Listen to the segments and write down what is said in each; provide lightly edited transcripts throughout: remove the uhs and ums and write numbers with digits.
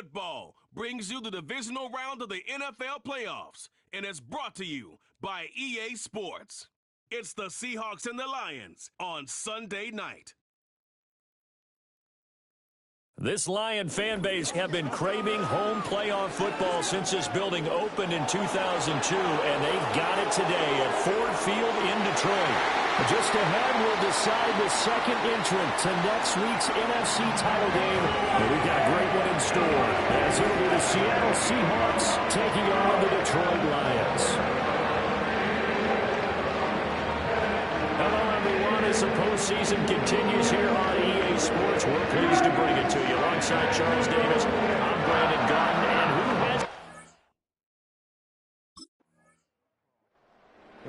Football brings you the divisional round of the NFL playoffs, and it's brought to you by EA Sports. It's the Seahawks and the Lions on Sunday night. This Lion fan base have been craving home playoff football since this building opened in 2002, and they've got it today at Ford Field in Detroit. Just ahead, we'll decide the second entrant to next week's NFC title game. And we've got a great one in store, as it'll be the Seattle Seahawks taking on the Detroit Lions. Hello, everyone. As the postseason continues here on EA Sports, we're pleased to bring it to you. Alongside Charles Davis, I'm Brandon Garden, and who has...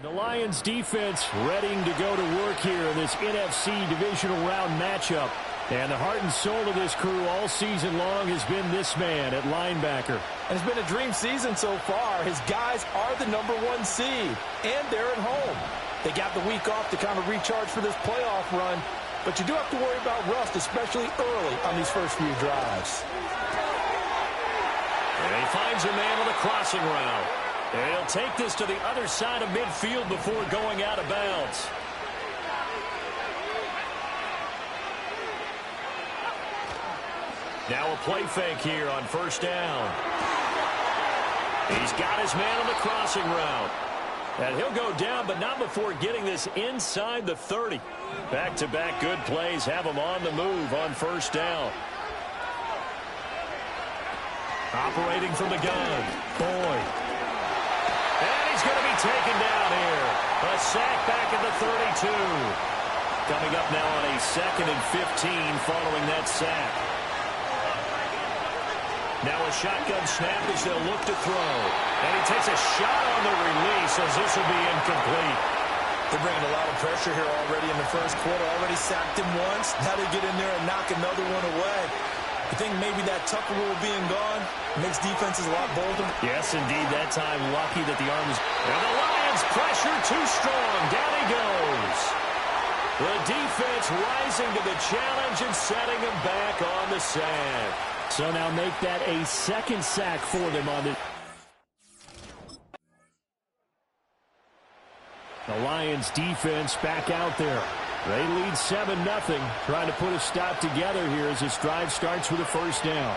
The Lions defense ready to go to work here in this NFC divisional round matchup. And the heart and soul of this crew all season long has been this man at linebacker. And it's been a dream season so far. His guys are the #1 seed, and they're at home. They got the week off to kind of recharge for this playoff run, but you do have to worry about rust, especially early on these first few drives. And he finds a man on the crossing route. And he'll take this to the other side of midfield before going out of bounds. Now a play fake here on first down. He's got his man on the crossing route. And he'll go down, but not before getting this inside the 30. Back-to-back good plays have him on the move on first down. Operating from the gun. Boyd. And he's going to be taken down here. A sack back at the 32. Coming up now on a 2nd and 15 following that sack. Now a shotgun snap as they'll look to throw. And he takes a shot on the release as this will be incomplete. They're bringing a lot of pressure here already in the first quarter. Already sacked him once. Now they get in there and knock another one away. You think maybe that Tucker rule being gone makes defenses a lot bolder? Yes, indeed. That time lucky that the arm is... And the Lions pressure too strong. Down he goes. The defense rising to the challenge and setting him back on the sack. So now make that a second sack for them on the... The Lions defense back out there. They lead 7-0, trying to put a stop together here as this drive starts with a first down.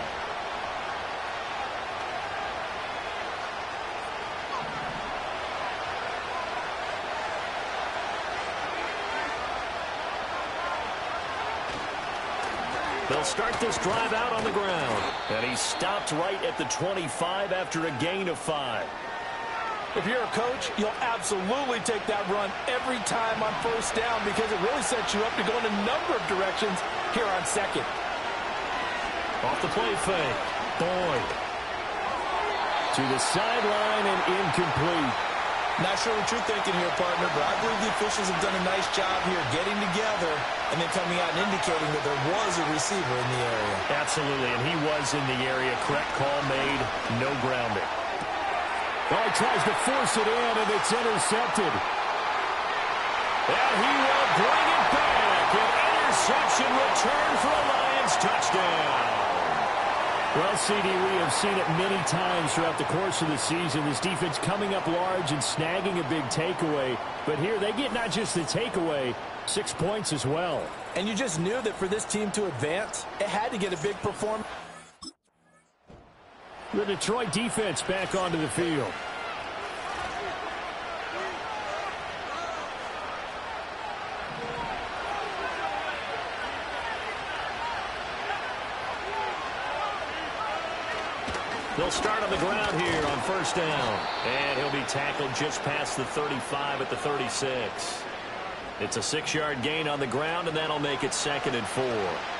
They'll start this drive out on the ground. And he stopped right at the 25 after a gain of 5. If you're a coach, you'll absolutely take that run every time on first down because it really sets you up to go in a number of directions here on second. Off the play fake. Boyd. To the sideline and incomplete. Not sure what you're thinking here, partner, but I believe the officials have done a nice job here getting together and then coming out and indicating that there was a receiver in the area. Absolutely, and he was in the area. Correct call made. No grounding. Oh, he tries to force it in, and it's intercepted. And he will bring it back. An interception return for a Lions touchdown. Well, CD, we have seen it many times throughout the course of the season. This defense coming up large and snagging a big takeaway. But here they get not just the takeaway, 6 points as well. And you just knew that for this team to advance, it had to get a big performance. The Detroit defense back onto the field. They'll start on the ground here on first down. And he'll be tackled just past the 35 at the 36. It's a 6-yard gain on the ground, and that'll make it 2nd and 4.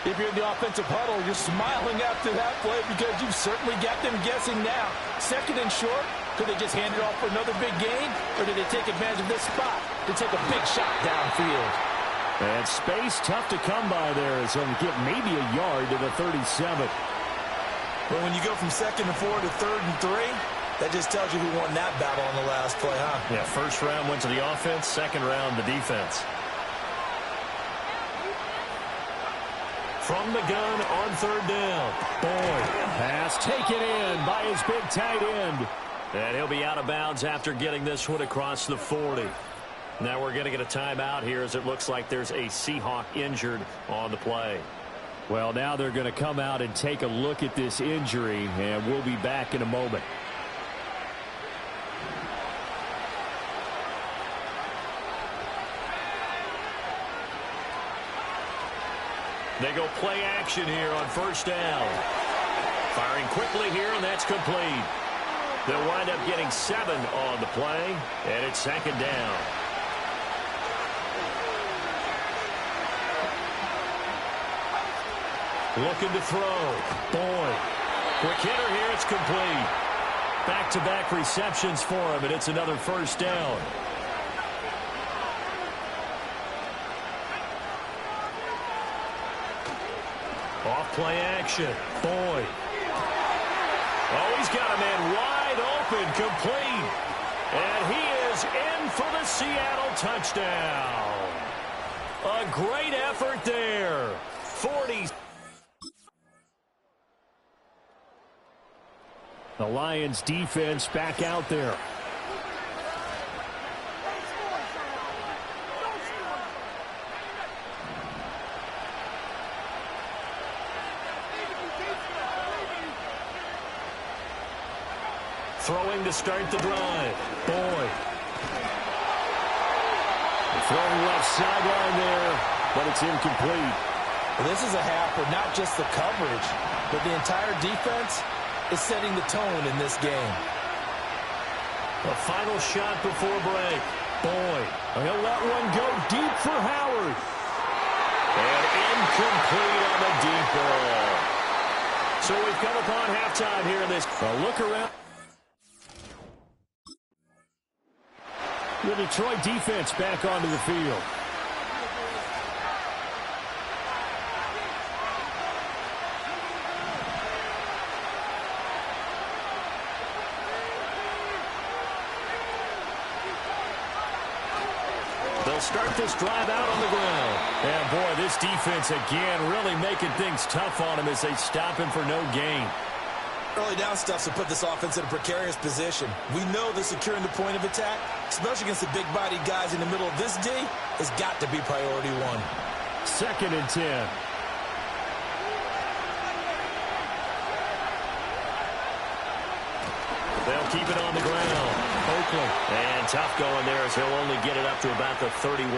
If you're in the offensive huddle, you're smiling after that play because you've certainly got them guessing now. 2nd and short, could they just hand it off for another big gain, or did they take advantage of this spot to take a big shot downfield? And space tough to come by there as he'll get maybe a yard to the 37. But when you go from 2nd and 4 to 3rd and 3, that just tells you who won that battle on the last play, huh? Yeah, first round went to the offense, second round the defense. From the gun on 3rd down. Boyd. Pass It's taken in by his big tight end. And he'll be out of bounds after getting this one across the 40. Now we're going to get a timeout here as it looks like there's a Seahawk injured on the play. Well, now they're going to come out and take a look at this injury, and we'll be back in a moment. They go play action here on first down. Firing quickly here, and that's complete. They'll wind up getting 7 on the play, and it's second down. Looking to throw. Boyd. Quick hitter here, it's complete. Back-to-back receptions for him, and it's another first down. Off play action. Boyd. Oh, he's got a man wide open, complete. And he is in for the Seattle touchdown. A great effort there. 40. The Lions defense back out there. Throwing to start the drive. Boyd. Throwing left sideline there, but it's incomplete. Well, this is a half where not just the coverage, but the entire defense is setting the tone in this game. A final shot before break. Boyd. He'll let one go deep for Howard. And incomplete on the deep ball. So we've come upon halftime here in this. A look around. The Detroit defense back onto the field. They'll start this drive out on the ground. And boy, this defense again really making things tough on him as they stop him for no gain. Early down stuffs will put this offense in a precarious position. We know that securing the point of attack, especially against the big-bodied guys in the middle of this D, has got to be priority one. 2nd and 10. They'll keep it on the ground. Oakland. And tough going there as he'll only get it up to about the 31.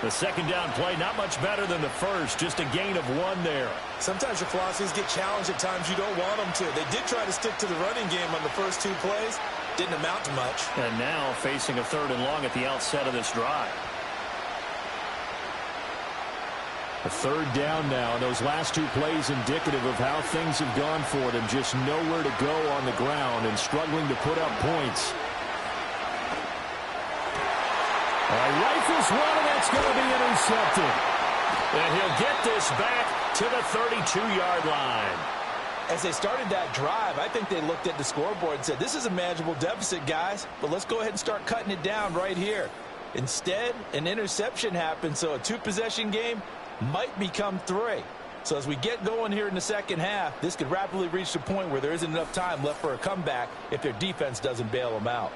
The second down play, not much better than the first, just a gain of 1 there. Sometimes your philosophies get challenged at times you don't want them to. They did try to stick to the running game on the first 2 plays. Didn't amount to much. And now facing a 3rd and long at the outset of this drive. A 3rd down now, and those last 2 plays indicative of how things have gone for them. Just nowhere to go on the ground and struggling to put up points. Rifles one, and that's going to be intercepted. And he'll get this back to the 32-yard line. As they started that drive, I think they looked at the scoreboard and said, this is a manageable deficit, guys, but let's go ahead and start cutting it down right here. Instead, an interception happened, so a 2-possession game might become 3. So as we get going here in the second half, this could rapidly reach the point where there isn't enough time left for a comeback if their defense doesn't bail them out.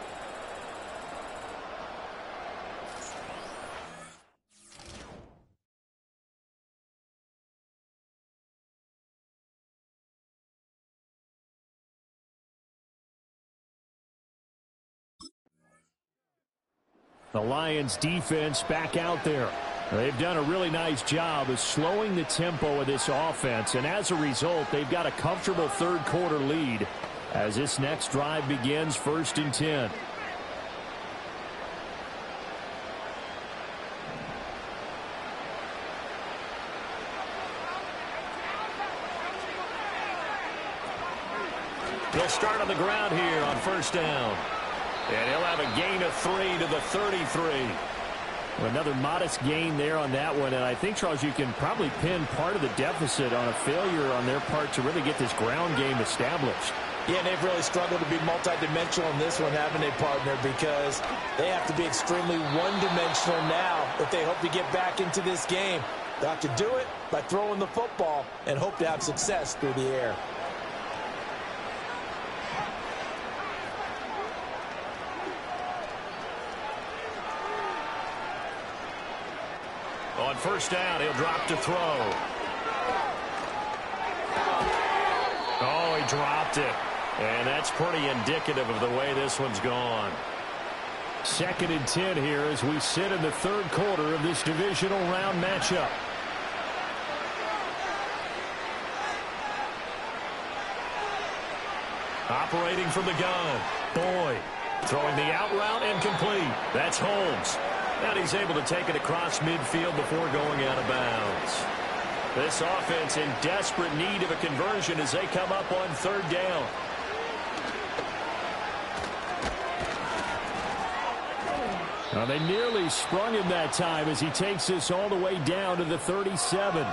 The Lions defense back out there. They've done a really nice job of slowing the tempo of this offense, and as a result, they've got a comfortable 3rd quarter lead as this next drive begins 1st and 10. They'll start on the ground here on 1st down. And he'll have a gain of 3 to the 33. Another modest gain there on that one, and I think, Charles, you can probably pin part of the deficit on a failure on their part to really get this ground game established. Yeah, and they've really struggled to be multidimensional in this one, haven't they, partner? Because they have to be extremely one-dimensional now if they hope to get back into this game. They'll have to do it by throwing the football and hope to have success through the air. On first down, he'll drop to throw. Oh, he dropped it. And that's pretty indicative of the way this one's gone. 2nd and 10 here as we sit in the 3rd quarter of this divisional round matchup. Operating from the gun. Boyd throwing the out route incomplete. That's Holmes. And he's able to take it across midfield before going out of bounds. This offense in desperate need of a conversion as they come up on 3rd down. Well, they nearly sprung him that time as he takes this all the way down to the 37.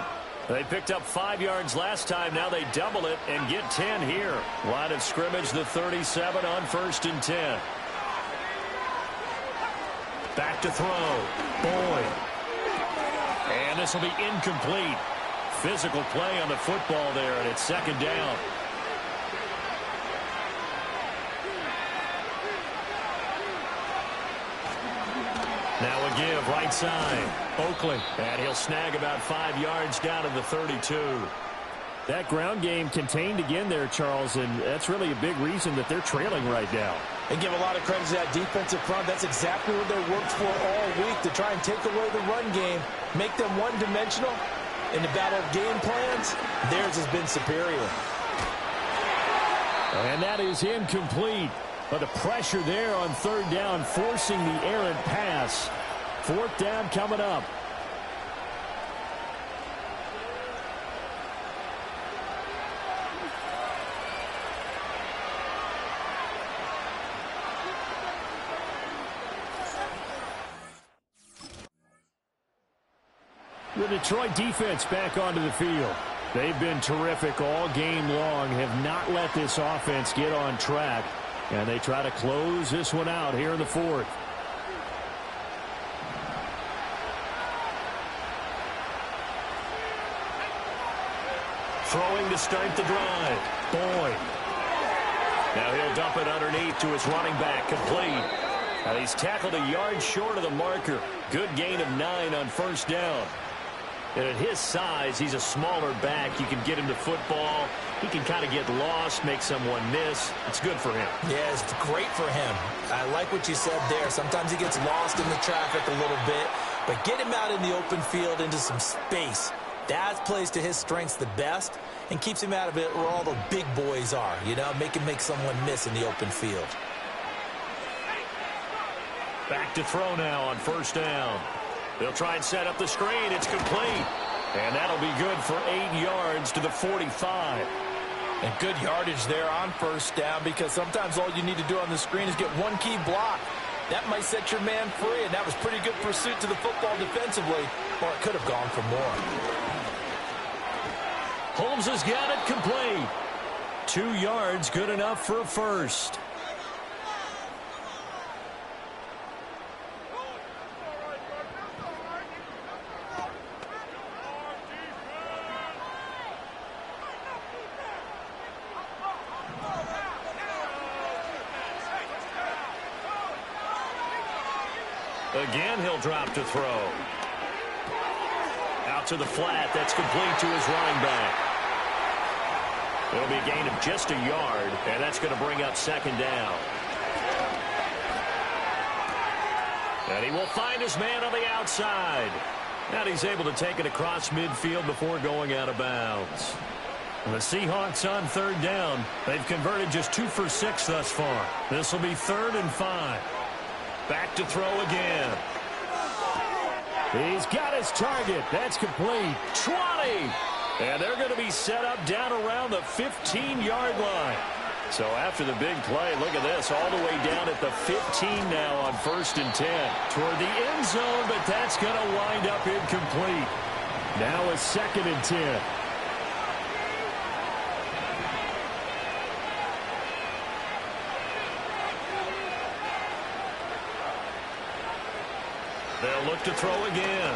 They picked up 5 yards last time. Now they double it and get 10 here. Line of scrimmage, the 37 on 1st and 10. Back to throw. Boyd. And this will be incomplete. Physical play on the football there, and it's 2nd down. Now a give right side. Oakley. And he'll snag about 5 yards down to the 32. That ground game contained again there, Charles, and that's really a big reason that they're trailing right now. And give a lot of credit to that defensive front. That's exactly what they worked for all week, to try and take away the run game, make them one-dimensional. In the battle of game plans, theirs has been superior. And that is incomplete. But the pressure there on 3rd down, forcing the errant pass. 4th down coming up. The Detroit defense back onto the field. They've been terrific all game long, have not let this offense get on track. And they try to close this one out here in the 4th. Throwing to start the drive. Boyd. Now he'll dump it underneath to his running back. Complete. Now he's tackled a yard short of the marker. Good gain of 9 on 1st down. And at his size, he's a smaller back. You can get him to football. He can kind of get lost, make someone miss. It's good for him. Yeah, it's great for him. I like what you said there. Sometimes he gets lost in the traffic a little bit, but get him out in the open field into some space. That plays to his strengths the best and keeps him out of it where all the big boys are, you know, make him make someone miss in the open field. Back to throw now on 1st down. They'll try and set up the screen. It's complete. And that'll be good for 8 yards to the 45. And good yardage there on 1st down, because sometimes all you need to do on the screen is get one key block. That might set your man free, and that was pretty good pursuit to the football defensively, or it could have gone for more. Holmes has got it complete. 2 yards, good enough for a first. Again, he'll drop to throw. Out to the flat. That's complete to his running back. It'll be a gain of just a yard, and that's going to bring up 2nd down. And he will find his man on the outside. And he's able to take it across midfield before going out of bounds. And the Seahawks on 3rd down. They've converted just 2 for 6 thus far. This will be 3rd and 5. Back to throw again. He's got his target. That's complete. 20. And they're going to be set up down around the 15-yard line. So after the big play, look at this, all the way down at the 15 now on 1st and 10. Toward the end zone, but that's going to wind up incomplete. Now a 2nd and 10. They'll look to throw again.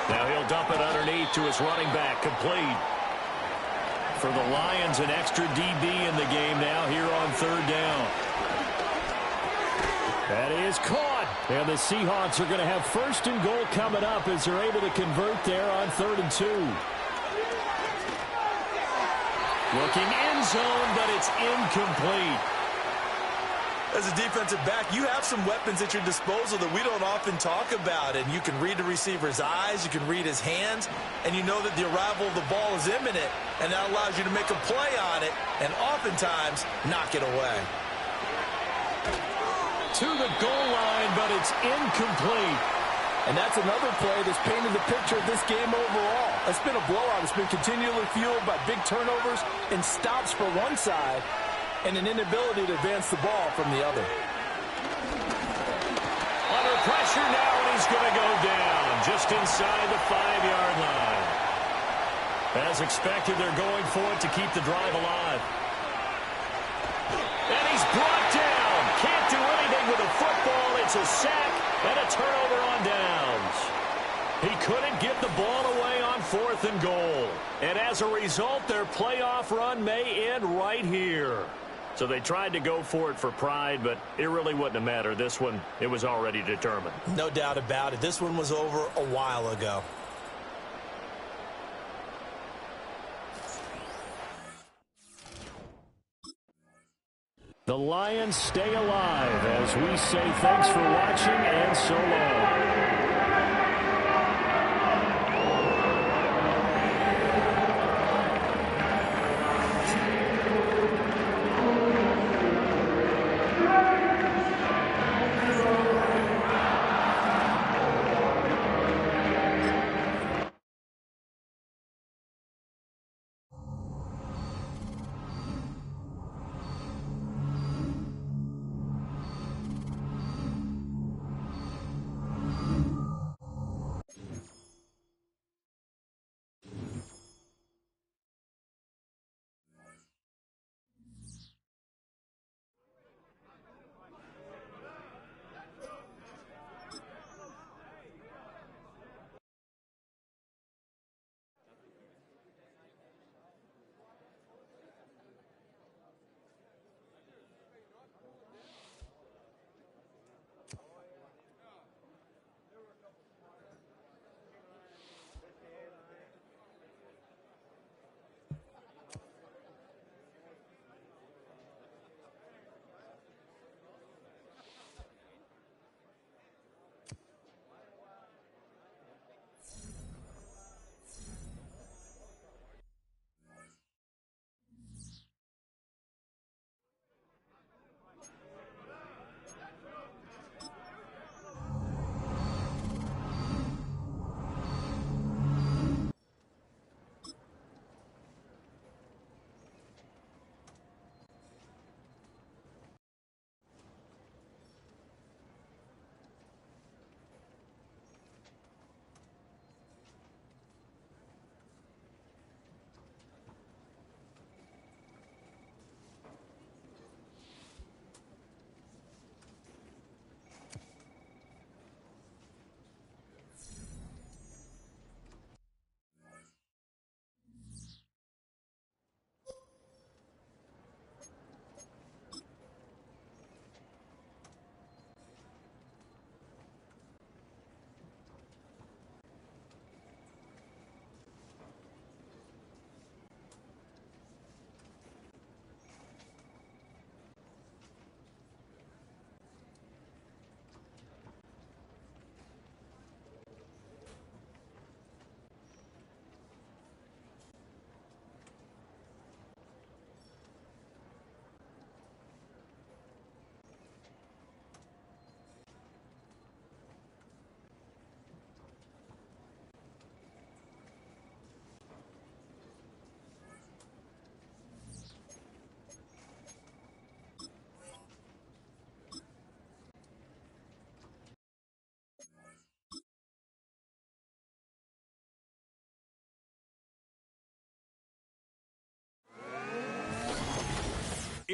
Now he'll dump it underneath to his running back, complete. For the Lions, an extra DB in the game now here on 3rd down. That is caught. And the Seahawks are going to have first and goal coming up as they're able to convert there on 3rd and 2. Looking end zone, but it's incomplete. As a defensive back, you have some weapons at your disposal that we don't often talk about. And you can read the receiver's eyes, you can read his hands, and you know that the arrival of the ball is imminent. And that allows you to make a play on it and oftentimes knock it away. To the goal line, but it's incomplete. And that's another play that's painted the picture of this game overall. It's been a blowout. It's been continually fueled by big turnovers and stops for one side and an inability to advance the ball from the other. Under pressure now, and he's going to go down just inside the 5-yard line. As expected, they're going for it to keep the drive alive. And he's brought down. Can't do anything with the football. It's a sack and a turnover on downs. He couldn't get the ball away on 4th and goal. And as a result, their playoff run may end right here. So they tried to go for it for pride, but it really wouldn't have mattered. This one, it was already determined. No doubt about it. This one was over a while ago. The Lions stay alive as we say thanks for watching and so long.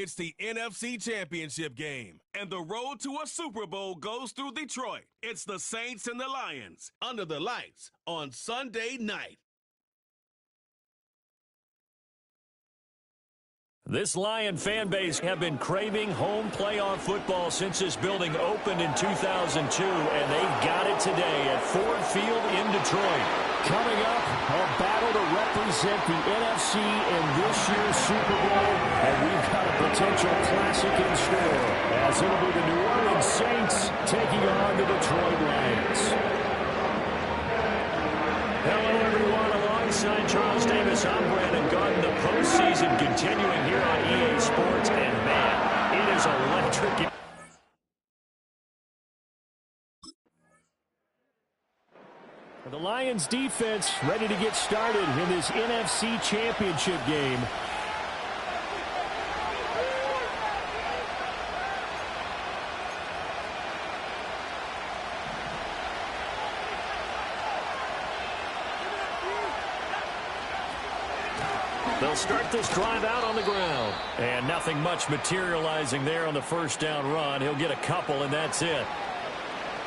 It's the NFC Championship game, and the road to a Super Bowl goes through Detroit. It's the Saints and the Lions under the lights on Sunday night. This Lion fan base have been craving home playoff football since this building opened in 2002, and they've got it today at Ford Field in Detroit. Coming up, a battle to represent the NFC in this year's Super Bowl, and we've got a potential classic in store, as it'll be the New Orleans Saints taking on the Detroit Lions. Hello, everyone. Alongside Charles Davis, I'm Brandon Garden. The postseason continuing here on EA Sports, and man, it is electric. The Lions defense ready to get started in this NFC Championship game. They'll start this drive out on the ground. And nothing much materializing there on the first down run. He'll get a couple, and that's it.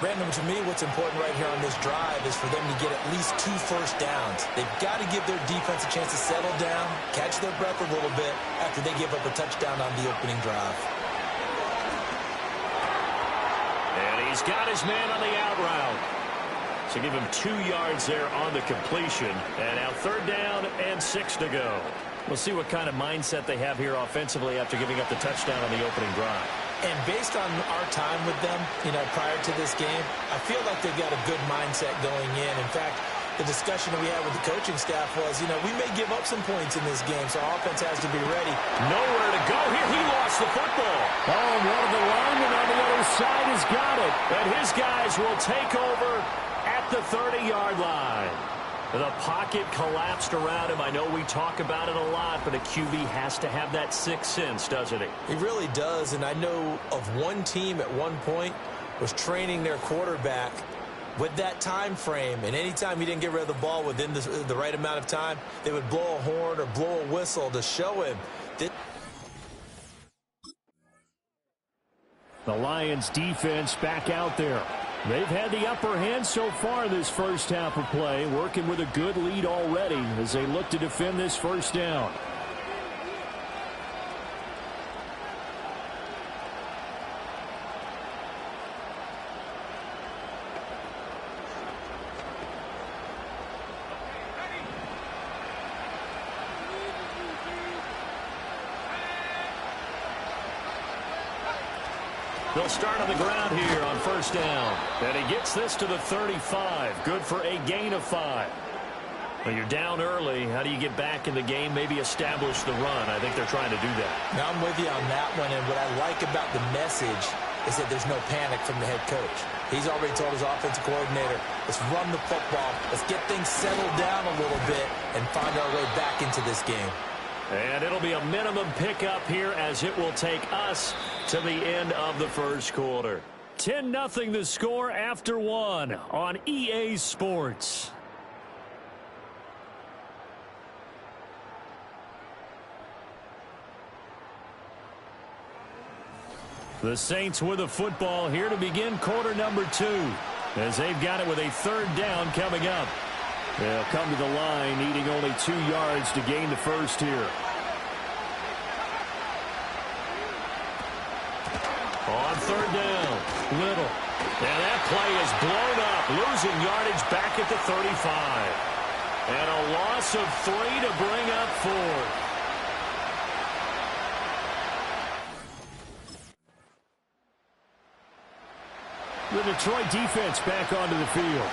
Brandon, to me, what's important right here on this drive is for them to get at least 2 first downs. They've got to give their defense a chance to settle down, catch their breath a little bit after they give up a touchdown on the opening drive. And he's got his man on the out route. So give him 2 yards there on the completion. And now 3rd down and 6 to go. We'll see what kind of mindset they have here offensively after giving up the touchdown on the opening drive. And based on our time with them, prior to this game, I feel like they've got a good mindset going in. In fact, the discussion that we had with the coaching staff was, we may give up some points in this game, so our offense has to be ready. Nowhere to go here. He lost the football. Oh, and one of the linemen on the other side has got it. And his guys will take over at the 30-yard line. The pocket collapsed around him. I know we talk about it a lot, but a QB has to have that sixth sense, doesn't he? He really does, and I know of one team at one point was training their quarterback with that time frame, and anytime he didn't get rid of the ball within the right amount of time, they would blow a horn or blow a whistle to show him that. The Lions defense back out there. They've had the upper hand so far this first half of play, working with a good lead already as they look to defend this first down. They'll start on the ground here on first down. And he gets this to the 35. Good for a gain of 5. Well, you're down early. How do you get back in the game? Maybe establish the run. I think they're trying to do that. Now, I'm with you on that one. And what I like about the message is that there's no panic from the head coach. He's already told his offensive coordinator, let's run the football. Let's get things settled down a little bit and find our way back into this game. And it'll be a minimum pickup here as it will take us to the end of the first quarter. 10-0 the score after 1 on EA Sports. The Saints with the football here to begin quarter number 2 as they've got it with a 3rd down coming up. They'll come to the line needing only 2 yards to gain the first here. On 3rd down, Little. And that play is blown up, losing yardage back at the 35. And a loss of 3 to bring up 4. The Detroit defense back onto the field.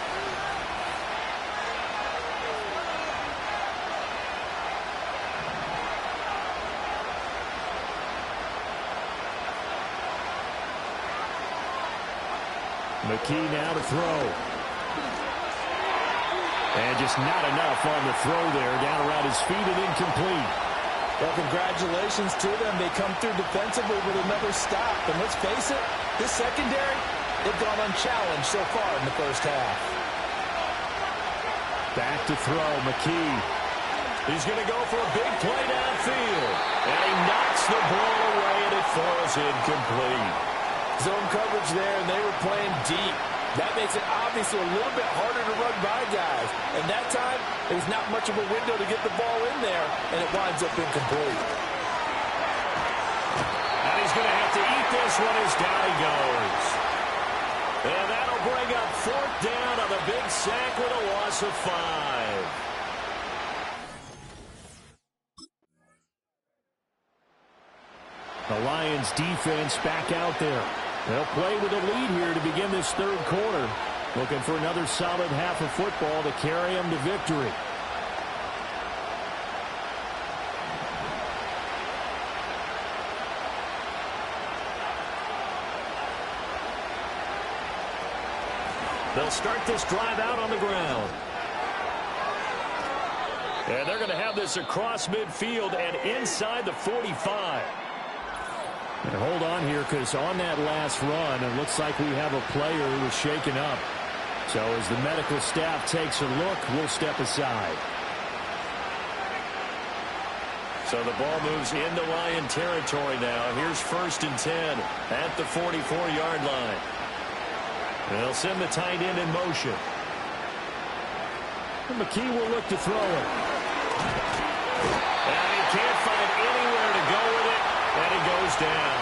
McKee now to throw. And just not enough on the throw there. Down around his feet and incomplete. Well, congratulations to them. They come through defensively with another stop. And let's face it, this secondary, they've gone unchallenged so far in the first half. Back to throw, McKee. He's going to go for a big play downfield. And he knocks the ball away, and it falls incomplete. Zone coverage there, and they were playing deep. That makes it obviously a little bit harder to run by guys. And that time, there's not much of a window to get the ball in there, and it winds up incomplete. going to have to eat this one as down he goes. And that'll bring up fourth down on the big sack with a loss of 5. The Lions defense back out there. They'll play with a lead here to begin this third quarter. Looking for another solid half of football to carry them to victory. They'll start this drive out on the ground. And they're going to have this across midfield and inside the 45. And hold on here, because on that last run, it looks like we have a player who was shaken up. So as the medical staff takes a look, we'll step aside. So the ball moves into Lion territory now. Here's 1st and 10 at the 44-yard line. They'll send the tight end in motion. And McKee will look to throw it. And he can't find anywhere to go with it. And he goes down.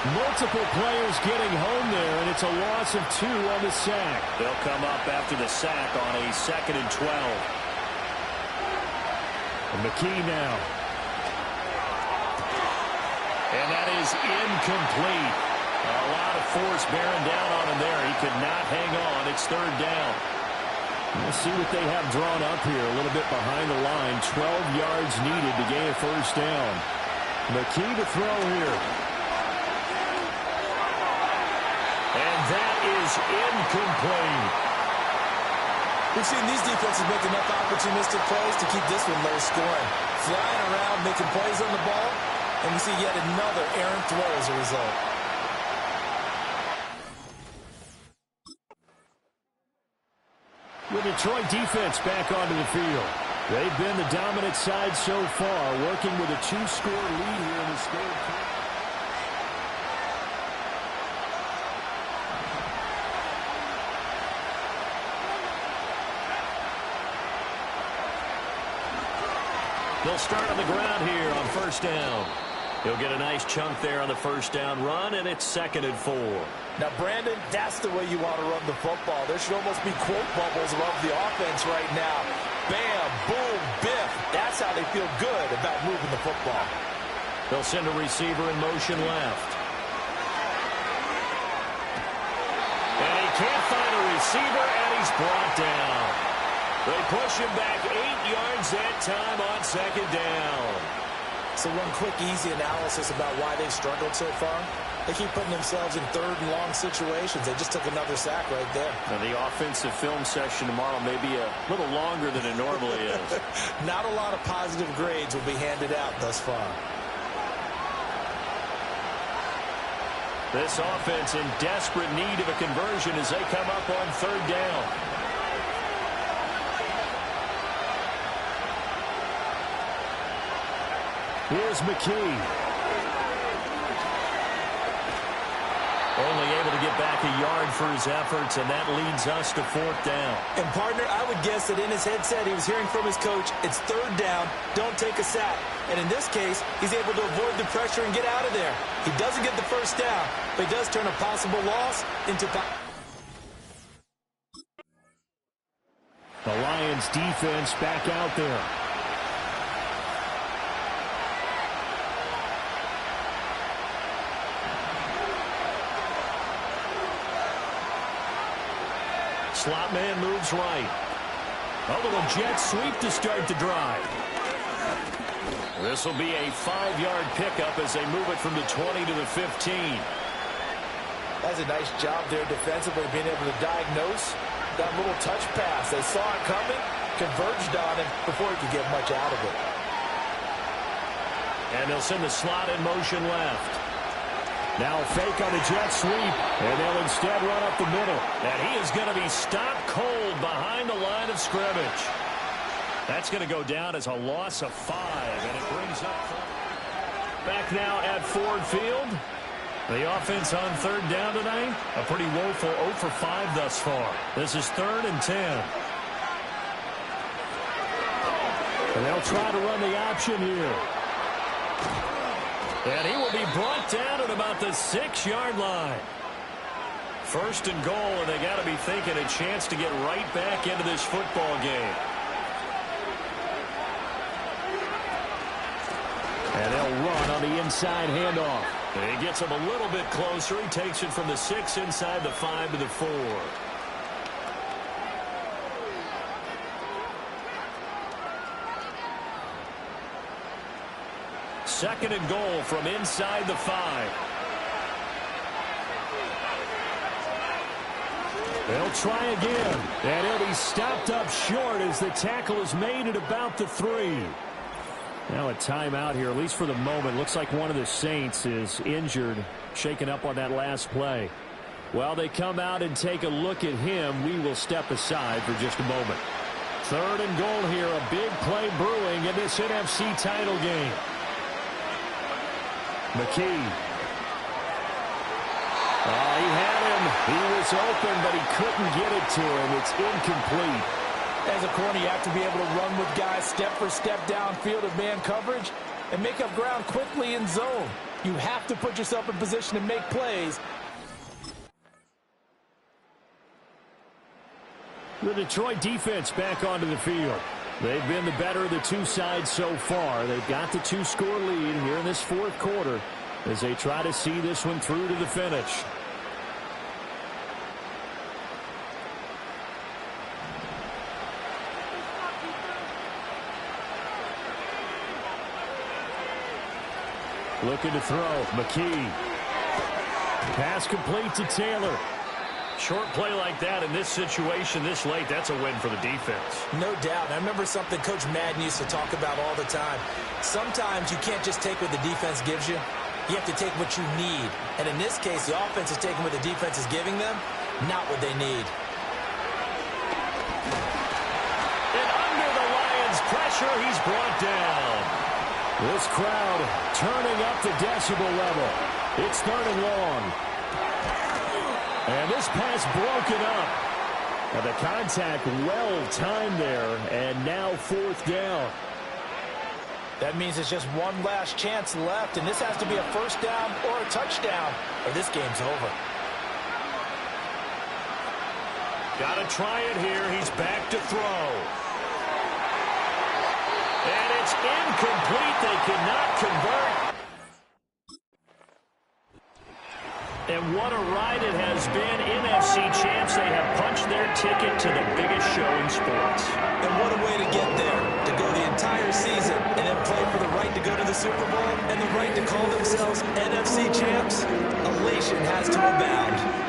Multiple players getting home there, and it's a loss of 2 on the sack. They'll come up after the sack on a 2nd and 12. And McKee now. And that is incomplete. A lot of force bearing down on him there. He could not hang on. It's 3rd down. We'll see what they have drawn up here. A little bit behind the line. 12 yards needed to gain a 1st down. McKee to throw here. And that is incomplete. We've seen these defenses make enough opportunistic plays to keep this one low scoring. Flying around, making plays on the ball, and we see yet another errant throw as a result. The Detroit defense back onto the field. They've been the dominant side so far, working with a 2-score lead here in this third quarter. They'll start on the ground here on 1st down. He'll get a nice chunk there on the 1st down run, and it's 2nd and 4. Now, Brandon, that's the way you want to run the football. There should almost be quote bubbles above the offense right now. Bam, boom, biff. That's how they feel good about moving the football. They'll send a receiver in motion left. And he can't find a receiver, and he's brought down. They push him back 8 yards that time on 2nd down. So one quick, easy analysis about why they've struggled so far. They keep putting themselves in 3rd and long situations. They just took another sack right there. Now, the offensive film session tomorrow may be a little longer than it normally is. Not a lot of positive grades will be handed out thus far. This offense in desperate need of a conversion as they come up on 3rd down. Here's McKee. Only able to get back a yard for his efforts, and that leads us to 4th down. And, partner, I would guess that in his headset he was hearing from his coach, it's 3rd down, don't take a sack. And in this case, he's able to avoid the pressure and get out of there. He doesn't get the 1st down, but he does turn a possible loss into... The Lions defense back out there. Slot man moves right. A little jet sweep to start the drive. This will be a 5-yard pickup as they move it from the 20 to the 15. That's a nice job there defensively, being able to diagnose that little touch pass. They saw it coming, converged on him before he could get much out of it. And they'll send the slot in motion left. Now fake on the jet sweep, and they'll instead run up the middle. And he is going to be stopped cold behind the line of scrimmage. That's going to go down as a loss of 5, and it brings up back now at Ford Field. The offense on 3rd down tonight, a pretty woeful 0 for 5 thus far. This is 3rd and 10. And they'll try to run the option here. And he will be brought down at about the 6-yard line. First and goal, and they got to be thinking a chance to get right back into this football game. And they'll run on the inside handoff. And he gets him a little bit closer. He takes it from the 6 inside the 5 to the 4. Second and goal from inside the 5. They'll try again. And he'll be stopped up short as the tackle is made at about the 3. Now a timeout here, at least for the moment. Looks like one of the Saints is injured, shaken up on that last play. While they come out and take a look at him, we will step aside for just a moment. Third and goal here, a big play brewing in this NFC title game. McKee. Oh, he had him. He was open, but he couldn't get it to him. It's incomplete. As a corner, you have to be able to run with guys step for step downfield of man coverage and make up ground quickly in zone. You have to put yourself in position to make plays. The Detroit defense back onto the field. They've been the better of the two sides so far. They've got the 2-score lead here in this fourth quarter as they try to see this one through to the finish. Looking to throw. McKee. Pass complete to Taylor. Short play like that in this situation this late, that's a win for the defense. No doubt. I remember something Coach Madden used to talk about all the time. Sometimes you can't just take what the defense gives you. You have to take what you need. And in this case, the offense is taking what the defense is giving them, not what they need. And under the Lions' pressure, he's brought down. This crowd turning up the decibel level. It's third and long. And this pass broken up. And the contact well timed there. And now fourth down. That means it's just one last chance left, and this has to be a first down or a touchdown, or this game's over. Got to try it here. He's back to throw. And it's incomplete. They cannot convert. And what a ride it has been. NFC champs, they have punched their ticket to the biggest show in sports. And what a way to get there, to go the entire season and then play for the right to go to the Super Bowl and the right to call themselves NFC champs. Elation has to abound.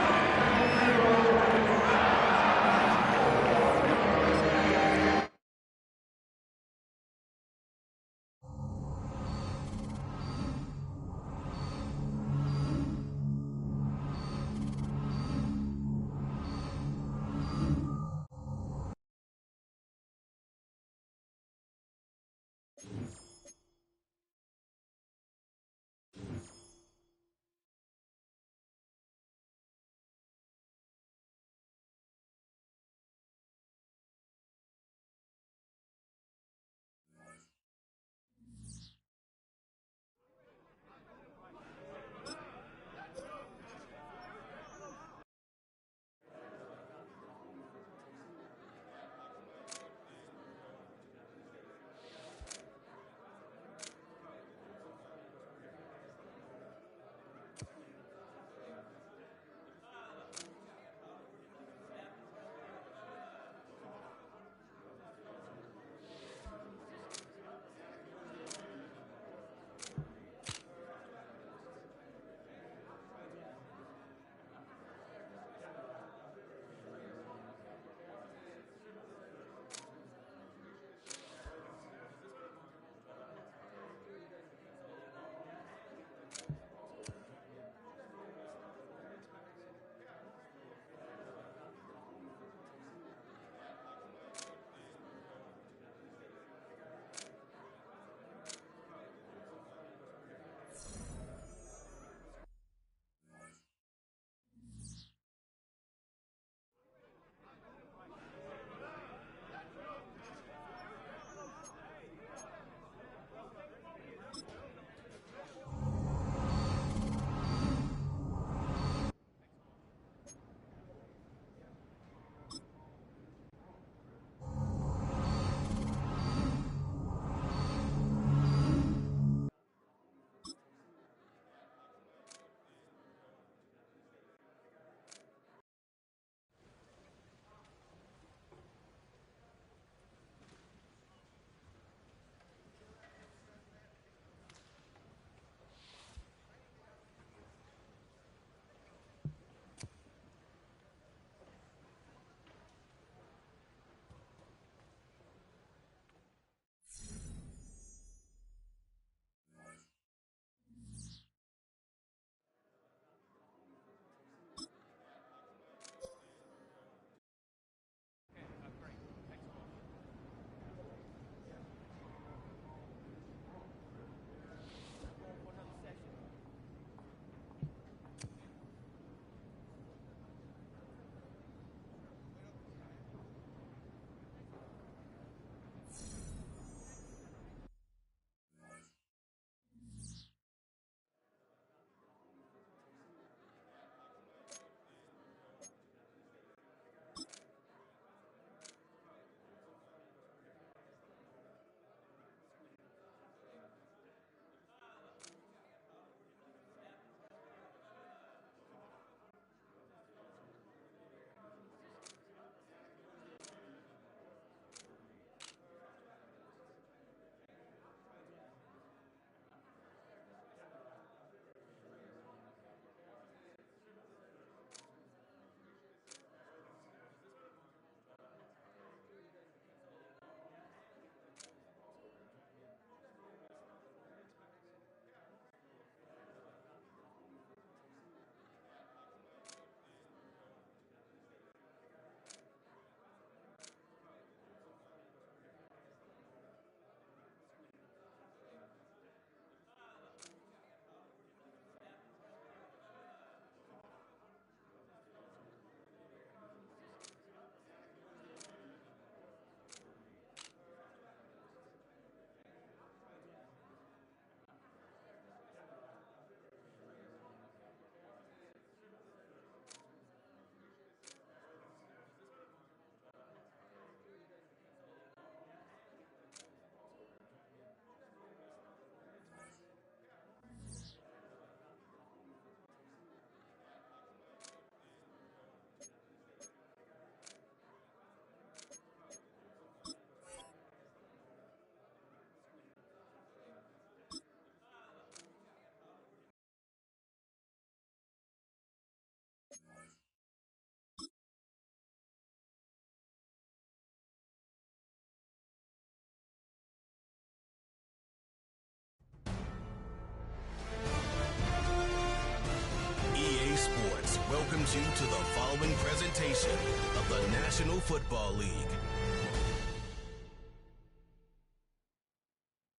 welcomes you to the following presentation of the National Football League.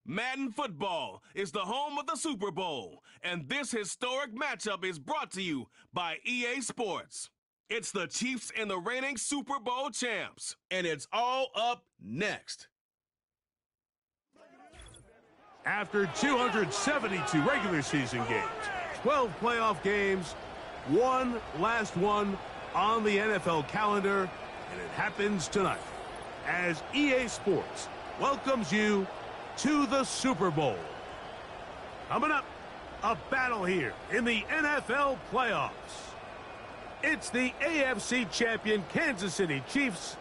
Madden Football is the home of the Super Bowl, and this historic matchup is brought to you by EA Sports. It's the Chiefs and the reigning Super Bowl champs, and it's all up next. After 272 regular season games, 12 playoff games, one last one on the NFL calendar, and it happens tonight as EA Sports welcomes you to the Super Bowl. Coming up, a battle here in the NFL playoffs. It's the AFC champion Kansas City Chiefs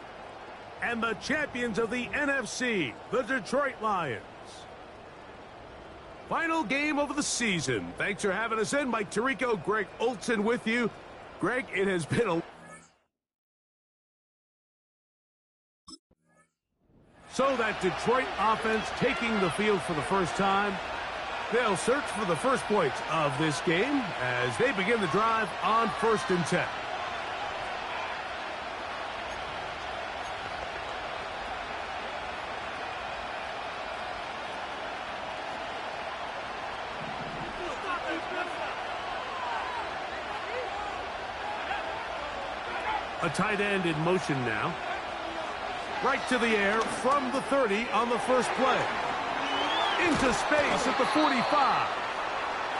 and the champions of the NFC, the Detroit Lions. Final game of the season. Thanks for having us in. Mike Tirico, Greg Olson with you. Greg, it has been a... So that Detroit offense taking the field for the first time. They'll search for the first points of this game as they begin the drive on 1st and 10. A tight end in motion now. Right to the air from the 30 on the first play. Into space at the 45.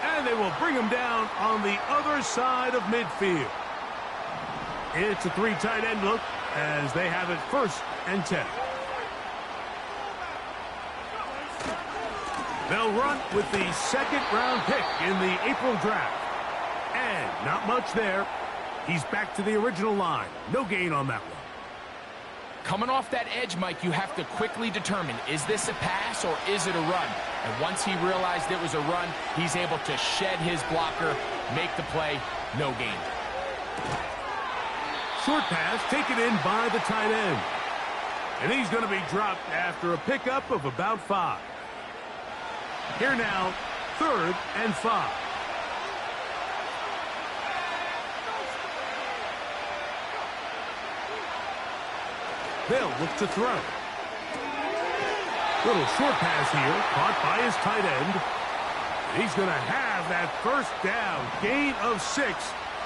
And they will bring him down on the other side of midfield. It's a 3 tight end look as they have it 1st and 10. They'll run with the 2nd round pick in the April draft. And not much there. He's back to the original line. No gain on that one. Coming off that edge, Mike, you have to quickly determine, is this a pass or is it a run? And once he realized it was a run, he's able to shed his blocker, make the play, no gain. Short pass taken in by the tight end. And he's going to be dropped after a pickup of about 5. Here now, 3rd and 5. They'll look to throw. Little short pass here, caught by his tight end. He's going to have that 1st down, gain of 6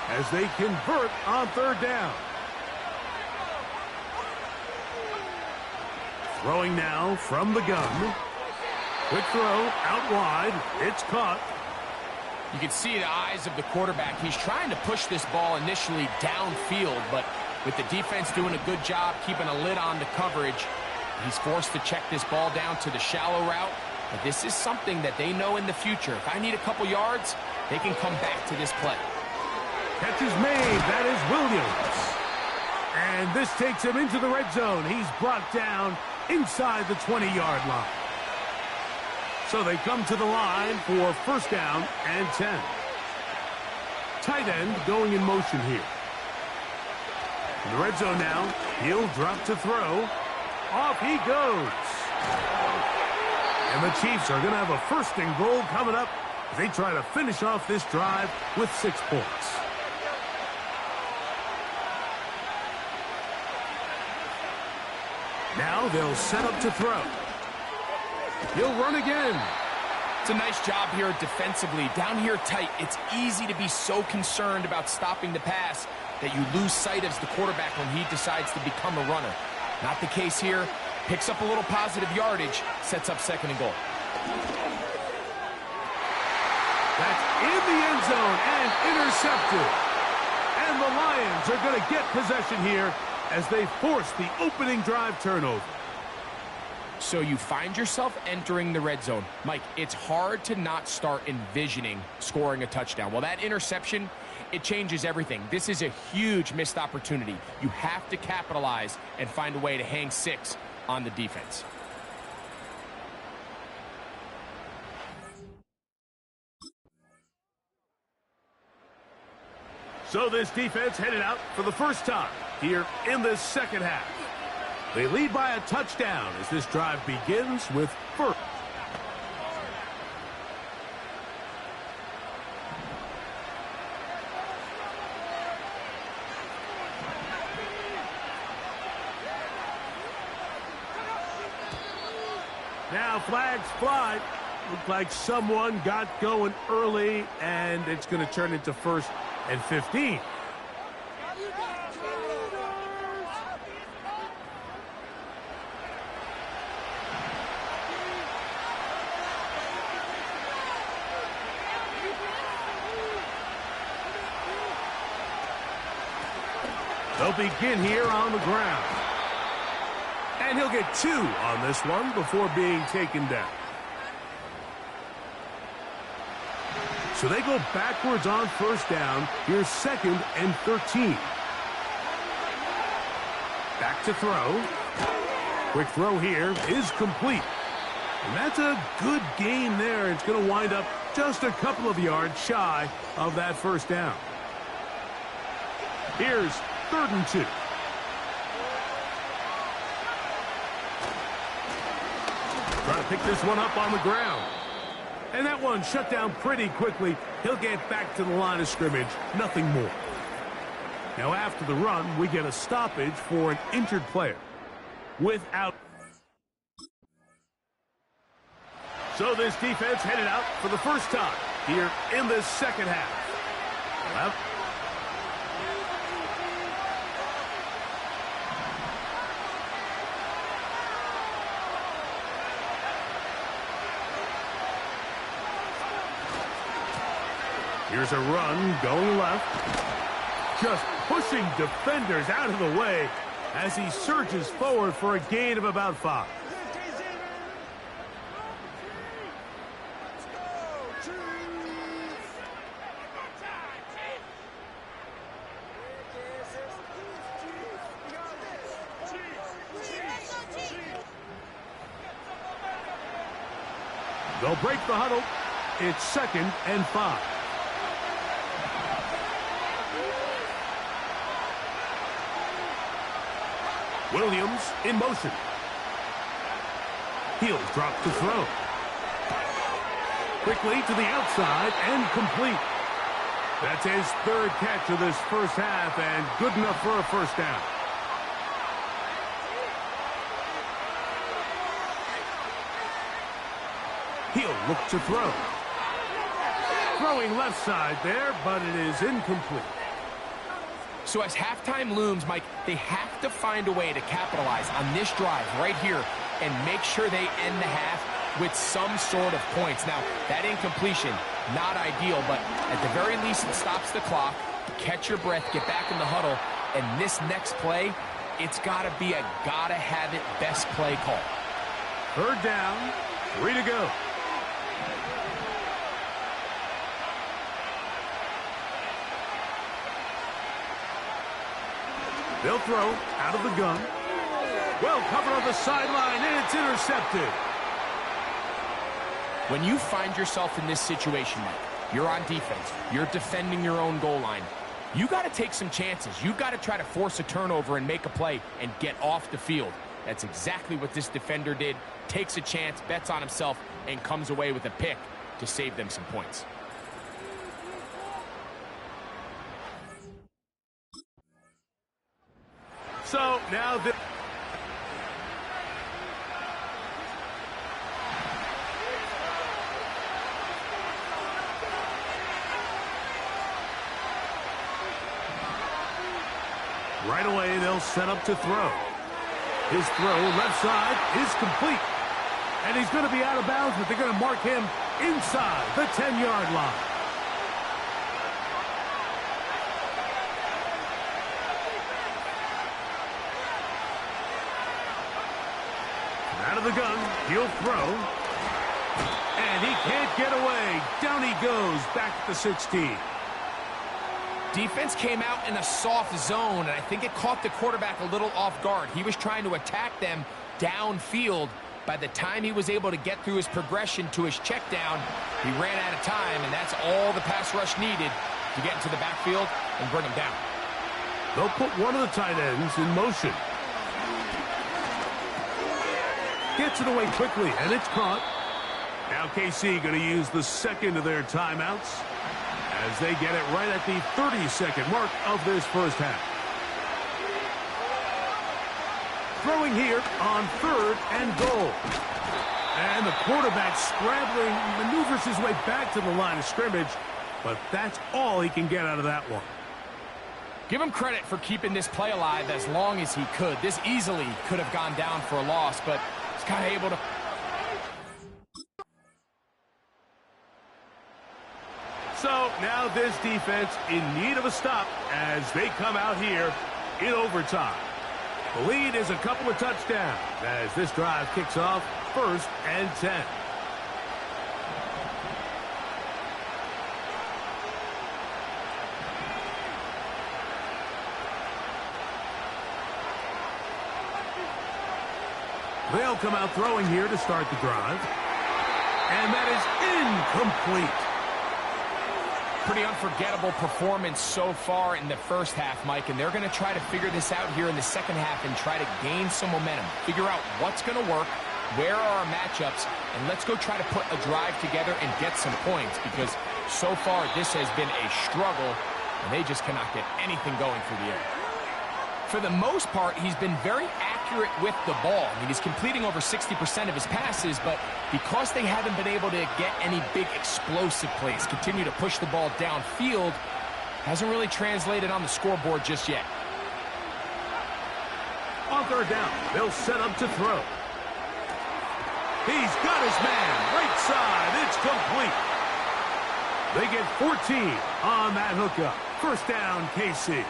as they convert on 3rd down. Throwing now from the gun. Quick throw, out wide. It's caught. You can see the eyes of the quarterback. He's trying to push this ball initially downfield, but with the defense doing a good job keeping a lid on the coverage, he's forced to check this ball down to the shallow route. But this is something that they know in the future. If I need a couple yards, they can come back to this play. Catch is made. That is Williams. And this takes him into the red zone. He's brought down inside the 20-yard line. So they come to the line for 1st down and 10. Tight end going in motion here. In the red zone now, he'll drop to throw. Off he goes. And the Chiefs are going to have a 1st and goal coming up as they try to finish off this drive with 6 points. Now they'll set up to throw. He'll run again. It's a nice job here defensively. Down here tight, it's easy to be so concerned about stopping the pass that you lose sight as the quarterback when he decides to become a runner. Not the case here. Picks up a little positive yardage, sets up 2nd and goal. That's in the end zone and intercepted. And the Lions are going to get possession here as they force the opening drive turnover. So you find yourself entering the red zone. Mike, it's hard to not start envisioning scoring a touchdown. Well, that interception, it changes everything. This is a huge missed opportunity. You have to capitalize and find a way to hang 6 on the defense. So this defense headed out for the first time here in this 2nd half. They lead by a touchdown as this drive begins with 1st. Now flags fly. Looked like someone got going early, and it's going to turn into 1st and 15. They'll begin here on the ground. And he'll get 2 on this one before being taken down. So they go backwards on 1st down. Here's 2nd and 13. Back to throw. Quick throw here is complete. And that's a good gain there. It's going to wind up just a couple of yards shy of that 1st down. Here's 3rd and 2. Trying to pick this one up on the ground. And that one shut down pretty quickly. He'll get back to the line of scrimmage. Nothing more. Now after the run, we get a stoppage for an injured player. Without. So this defense headed out for the first time here in this 2nd half. Well, here's a run going left. Just pushing defenders out of the way as he surges forward for a gain of about 5. They'll break the huddle. It's 2nd and 5. Williams in motion. He'll drop to throw. Quickly to the outside and complete. That's his 3rd catch of this 1st half and good enough for a 1st down. He'll look to throw. Throwing left side there, but it is incomplete. So as halftime looms, Mike, they have to find a way to capitalize on this drive right here and make sure they end the half with some sort of points. Now, that incompletion, not ideal, but at the very least it stops the clock. Catch your breath, get back in the huddle, and this next play, it's got to be a gotta-have-it best play call. 3rd down, 3 to go. They'll throw out of the gun. Well covered on the sideline, and it's intercepted. When you find yourself in this situation, Mike, you're on defense, you're defending your own goal line, you got to take some chances. You got to try to force a turnover and make a play and get off the field. That's exactly what this defender did. Takes a chance, bets on himself, and comes away with a pick to save them some points. So now the right away they'll set up to throw. His throw left side is complete. And he's going to be out of bounds, but they're going to mark him inside the 10-yard line. Out of the gun, he'll throw. And he can't get away. Down he goes, back at the 16. Defense came out in a soft zone, and I think it caught the quarterback a little off guard. He was trying to attack them downfield. By the time he was able to get through his progression to his check down, he ran out of time, and that's all the pass rush needed to get into the backfield and bring him down. They'll put one of the tight ends in motion. Gets it away quickly, and it's caught. Now KC going to use the second of their timeouts as they get it right at the 30-second mark of this first half. Throwing here on 3rd and goal. And the quarterback scrambling, maneuvers his way back to the line of scrimmage, but that's all he can get out of that one. Give him credit for keeping this play alive as long as he could. This easily could have gone down for a loss, but he's kind of able to... So now this defense in need of a stop as they come out here in overtime. The lead is a couple of touchdowns as this drive kicks off 1st and 10. They'll come out throwing here to start the drive. And that is incomplete. Pretty unforgettable performance so far in the first half, Mike, and they're going to try to figure this out here in the second half and try to gain some momentum. Figure out what's going to work, where are our matchups, and let's go try to put a drive together and get some points because so far this has been a struggle, and they just cannot get anything going through the air. For the most part, he's been very accurate with the ball. I mean, he's completing over 60% of his passes, but because they haven't been able to get any big explosive plays, continue to push the ball downfield, hasn't really translated on the scoreboard just yet. On 3rd down, they'll set up to throw. He's got his man, right side, it's complete. They get 14 on that hookup. 1st down, KC.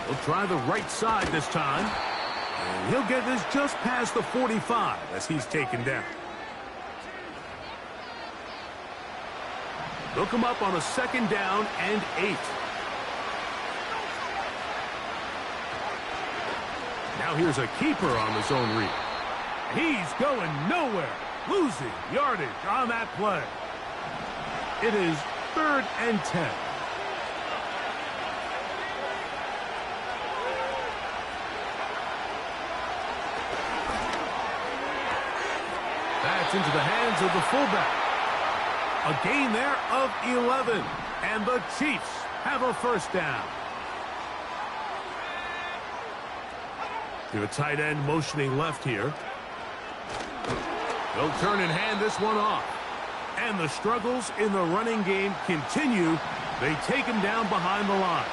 He'll try the right side this time. And he'll get this just past the 45 as he's taken down. They'll come up on a 2nd down and 8. Now here's a keeper on the zone read. He's going nowhere. Losing yardage on that play. It is 3rd and 10. That's into the hands of the fullback. A gain there of 11. And the Chiefs have a 1st down. To a tight end motioning left here. They'll turn and hand this one off. And the struggles in the running game continue. They take him down behind the line.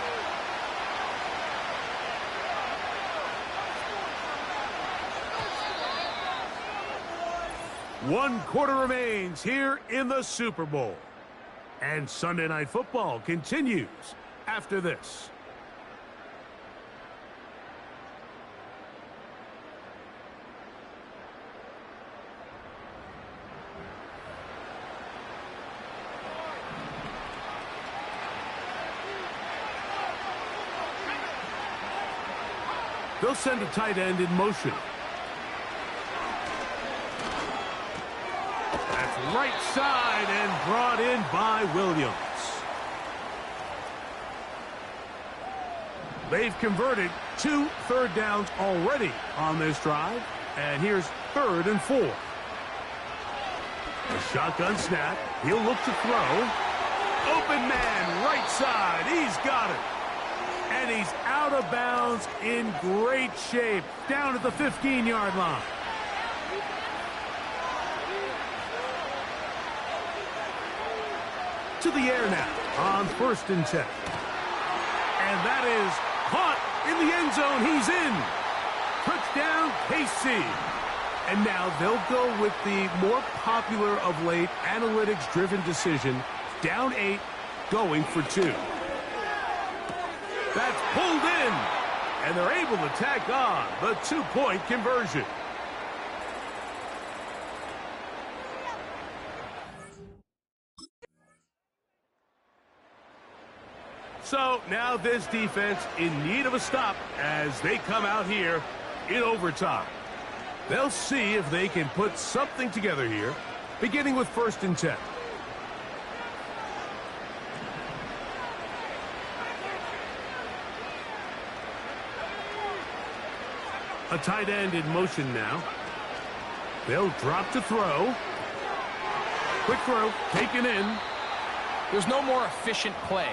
One quarter remains here in the Super Bowl. And Sunday Night Football continues after this. They'll send a tight end in motion. That's right side and brought in by Williams. They've converted 2 third downs already on this drive. And here's 3rd and 4. A shotgun snap. He'll look to throw. Open man, right side. He's got it. And he's out of bounds in great shape. Down at the 15-yard line. To the air now on 1st and 10. And that is caught in the end zone. He's in. Touchdown, KC. And now they'll go with the more popular of late analytics-driven decision. Down 8, going for 2. That's pulled in. And they're able to tack on the 2-point conversion. So now this defense in need of a stop as they come out here in overtime. They'll see if they can put something together here, beginning with 1st and 10. A tight end in motion now. They'll drop to throw. Quick throw, taken in. There's no more efficient play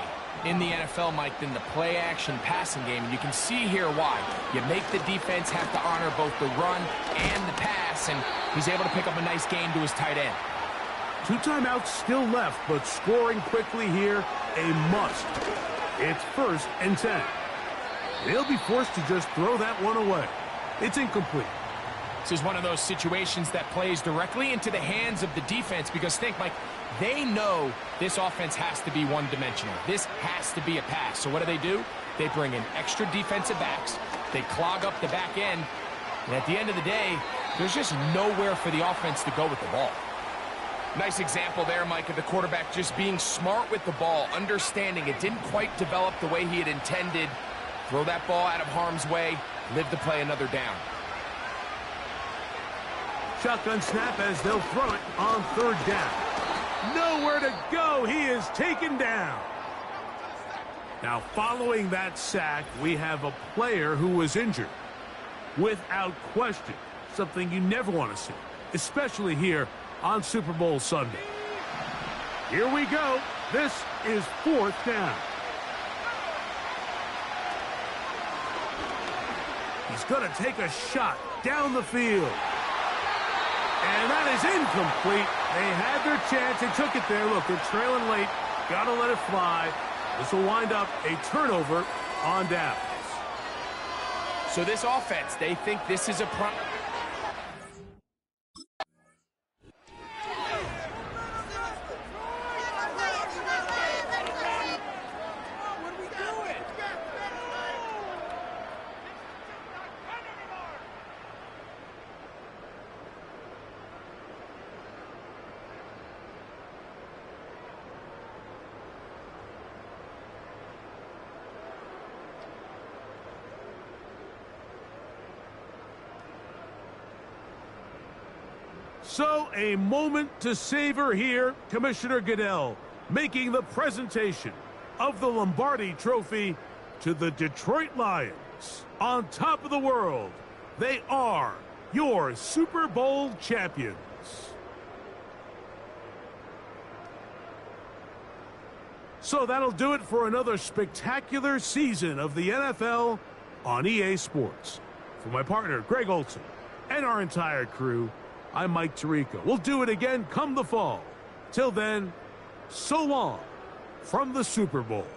in the NFL, Mike, than the play-action passing game. And you can see here why. You make the defense have to honor both the run and the pass, and he's able to pick up a nice gain to his tight end. 2 timeouts still left, but scoring quickly here, a must. It's 1st and 10. They'll be forced to just throw that one away. It's incomplete. This is one of those situations that plays directly into the hands of the defense because think, Mike, they know this offense has to be one-dimensional. This has to be a pass. So what do? They bring in extra defensive backs. They clog up the back end. And at the end of the day, there's just nowhere for the offense to go with the ball. Nice example there, Mike, of the quarterback just being smart with the ball, understanding it didn't quite develop the way he had intended. Throw that ball out of harm's way, live to play another down. Shotgun snap as they'll throw it on 3rd down. Nowhere to go. He is taken down. Now, following that sack, we have a player who was injured. Without question, something you never want to see, especially here on Super Bowl Sunday. Here we go. This is 4th down. He's going to take a shot down the field. And that is incomplete. They had their chance. They took it there. Look, they're trailing late. Got to let it fly. This will wind up a turnover on downs. So this offense, they think this is a prime. So a moment to savor here. Commissioner Goodell making the presentation of the Lombardi Trophy to the Detroit Lions. On top of the world, they are your Super Bowl champions. So that'll do it for another spectacular season of the NFL on EA Sports. For my partner, Greg Olson, and our entire crew, I'm Mike Tirico. We'll do it again come the fall. Till then, so long from the Super Bowl.